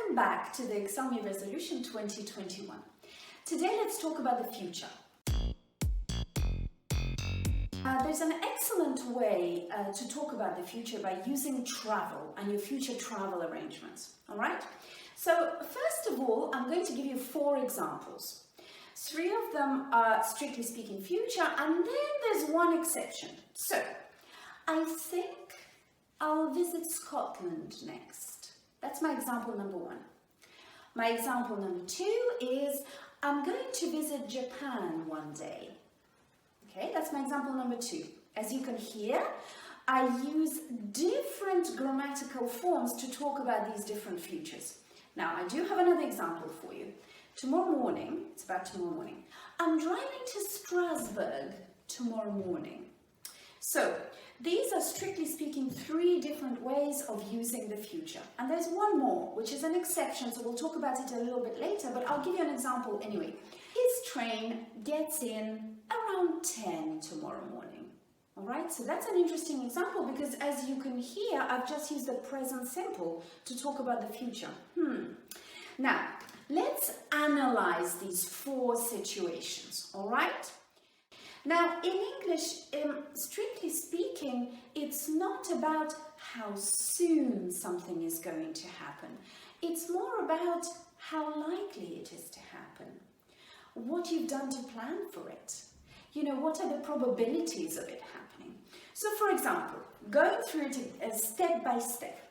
Welcome back to the Excel Me Resolution 2021. Today let's talk about the future. There's an excellent way to talk about the future by using travel and your future travel arrangements. All right? So first of all, I'm going to give you 4 examples. 3 of them are strictly speaking future, and then there's one exception. So I think I'll visit Scotland next. That's my example number 1. My example number 2 is I'm going to visit Japan one day. Okay, that's my example number 2. As you can hear, I use different grammatical forms to talk about these different futures. Now, I do have another example for you. Tomorrow morning, it's about tomorrow morning, I'm driving to Strasbourg tomorrow morning. So, these are strictly speaking 3 different ways of using the future. And there's one more, which is an exception, so we'll talk about it a little bit later, but I'll give you an example anyway. His train gets in around 10 tomorrow morning. All right, so that's an interesting example because as you can hear, I've just used the present simple to talk about the future. Now, let's analyze these 4 situations, all right? Now, in English, strictly speaking, it's not about how soon something is going to happen. It's more about how likely it is to happen. What you've done to plan for it. You know, what are the probabilities of it happening? So, for example, going through it step by step.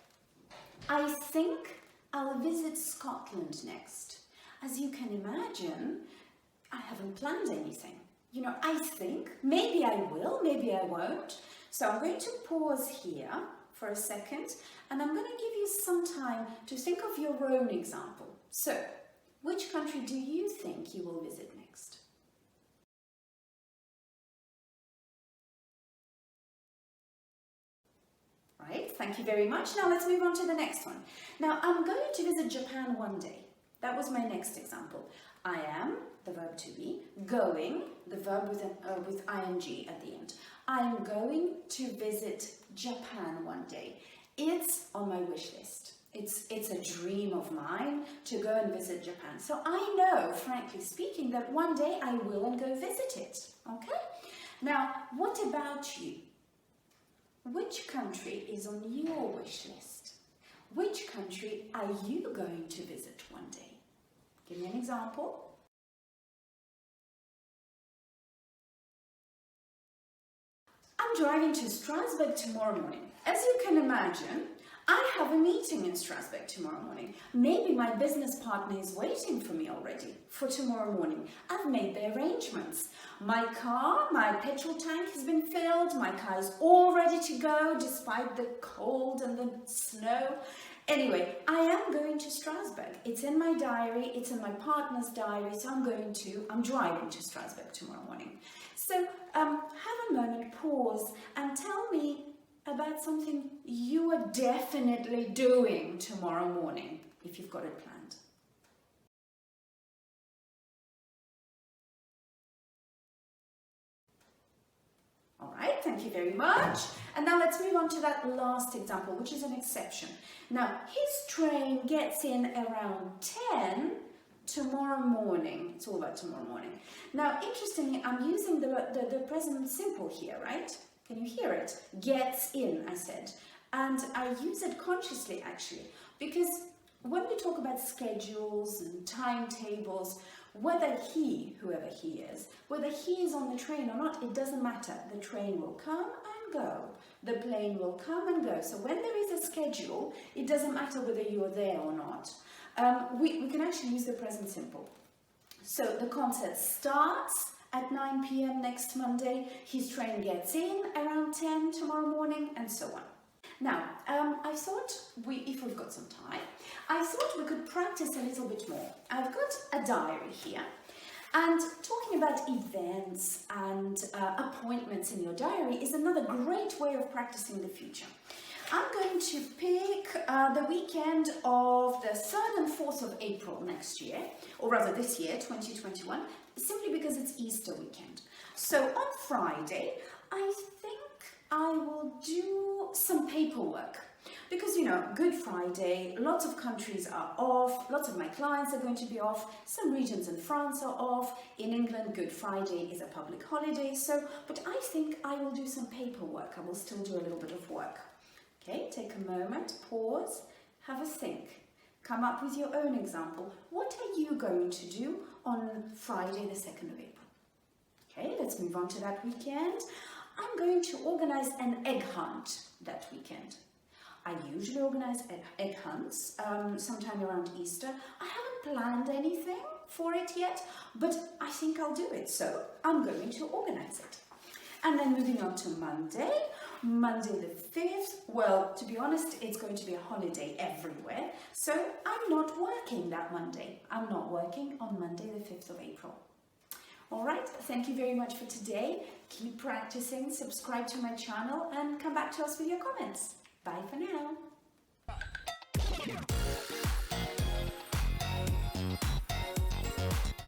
I think I'll visit Scotland next. As you can imagine, I haven't planned anything. You know, I think, maybe I will, maybe I won't. So I'm going to pause here for a second and I'm going to give you some time to think of your own example. So, which country do you think you will visit next? Right, thank you very much. Now let's move on to the next one. Now I'm going to visit Japan one day. That was my next example. I am, the verb to be, going, the verb with ing at the end. I'm going to visit Japan one day. It's on my wish list. It's a dream of mine to go and visit Japan. So I know, frankly speaking, that one day I will and go visit it. Okay? Now, what about you? Which country is on your wish list? Which country are you going to visit one day? Give me an example. I'm driving to Strasbourg tomorrow morning. As you can imagine, I have a meeting in Strasbourg tomorrow morning. Maybe my business partner is waiting for me already for tomorrow morning. I've made the arrangements. My car, my petrol tank has been filled. My car is all ready to go despite the cold and the snow. Anyway, I am going to Strasbourg. It's in my diary, it's in my partner's diary, so I'm driving to Strasbourg tomorrow morning. So have a moment, pause, and tell me about something you are definitely doing tomorrow morning, if you've got it planned. All right, thank you very much. And now let's move on to that last example, which is an exception. Now, his train gets in around 10 tomorrow morning. It's all about tomorrow morning. Now, interestingly, I'm using the present simple here, right? Can you hear it? Gets in, I said. And I use it consciously, actually, because when we talk about schedules and timetables, whoever he is, whether he is on the train or not, it doesn't matter. The train will come and go. The plane will come and go. So when there is a schedule, it doesn't matter whether you're there or not. We can actually use the present simple. So the concert starts at 9 p.m. next Monday. His train gets in around 10 tomorrow morning, and so on. Now, I thought, if we've got some time, I thought we could practice a little bit more. I've got a diary here, and talking about events and appointments in your diary is another great way of practicing the future. I'm going to pick the weekend of the 3rd and 4th of April next year, or rather this year, 2021, simply because it's Easter weekend. So on Friday, I think I will do some paperwork. Because, you know, Good Friday, lots of countries are off, lots of my clients are going to be off, some regions in France are off, in England Good Friday is a public holiday, but I think I will do some paperwork, I will still do a little bit of work. Okay, take a moment, pause, have a think, come up with your own example. What are you going to do on Friday the 2nd of April? Okay, let's move on to that weekend. I'm going to organize an egg hunt that weekend. I usually organize egg hunts sometime around Easter. I haven't planned anything for it yet, but I think I'll do it, so I'm going to organize it. And then moving on to Monday the 5th, well, to be honest, it's going to be a holiday everywhere, so I'm not working that Monday. I'm not working on Monday the 5th of April. All right, thank you very much for today. Keep practicing, subscribe to my channel, and come back to us with your comments. Bye for now.